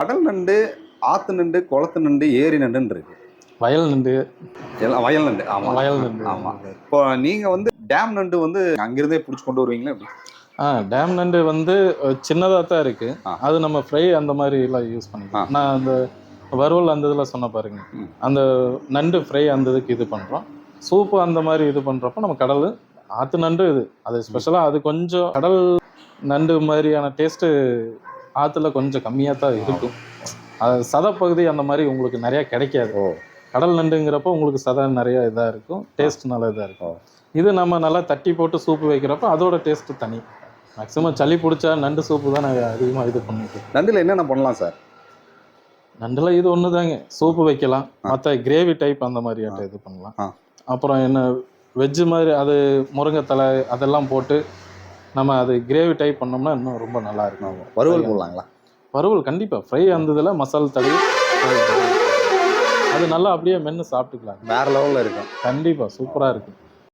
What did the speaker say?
கடல் நண்டு, ஆத்து நண்டு, குளத்து நண்டு, ஏரி நண்டுன்னு இருக்கு. வயல் நண்டு. எல்லாம் வயல் நண்டு. ஆமா. வயல் நண்டு. ஆமா. இப்போ நீங்க வந்து டேம் நண்டு வந்து அங்கிருந்தே பிடிச்சி கொண்டு வருவீங்களா எப்படி? டேம் நண்டு வந்து சின்னதாக தான் இருக்கு. ஆ. அது நம்ம ஃப்ரை அந்த மாதிரி எல்லாம் யூஸ் பண்ணிக்கலாம். நான் அந்த வறுவல் அந்த இதில் சொன்ன பாருங்க, அந்த நண்டு ஃப்ரை அந்த இதுக்கு இது பண்ணுறோம். சூப்பு அந்த மாதிரி இது பண்ணுறப்ப நம்ம கடல் ஆற்று நண்டு இது அது ஸ்பெஷலாக. அது கொஞ்சம் கடல் நண்டு மாதிரியான டேஸ்ட்டு ஆற்றுல கொஞ்சம் கம்மியாக தான் இருக்கும். அது சதைப்பகுதி அந்த மாதிரி உங்களுக்கு நிறையா கிடைக்காது. கடல் நண்டுங்கிறப்போ உங்களுக்கு சதை நிறைய இதாக இருக்கும், டேஸ்ட் நல்லா இதாக இருக்கும். இது நம்ம நல்லா தட்டி போட்டு சூப்பு வைக்கிறப்ப அதோட டேஸ்ட்டு தனி. மேக்ஸிமம் சளி பிடிச்சா நண்டு சூப்பு தான் நான் அதிகமாக இது பண்ணிட்டு. நண்டில் என்னென்ன பண்ணலாம் சார்? நண்டில் இது ஒன்று தாங்க, சூப்பு வைக்கலாம். மற்ற கிரேவி டைப் அந்த மாதிரி இது பண்ணலாம். அப்புறம் என்ன வெஜ்ஜு மாதிரி அது முருங்கைத்தலை அதெல்லாம் போட்டு நம்ம அது கிரேவி டைப் பண்ணோம்னா இன்னும் ரொம்ப நல்லா இருக்கும். வறுவல் போடலாங்களா? வறுவல் கண்டிப்பாக. ஃப்ரை அந்த இதில் மசால் தடவி அது நல்லா அப்படியே மென்று சாப்பிட்டுக்கலாம். வேறு லெவலில் இருக்கும். கண்டிப்பாக சூப்பராக இருக்கும்.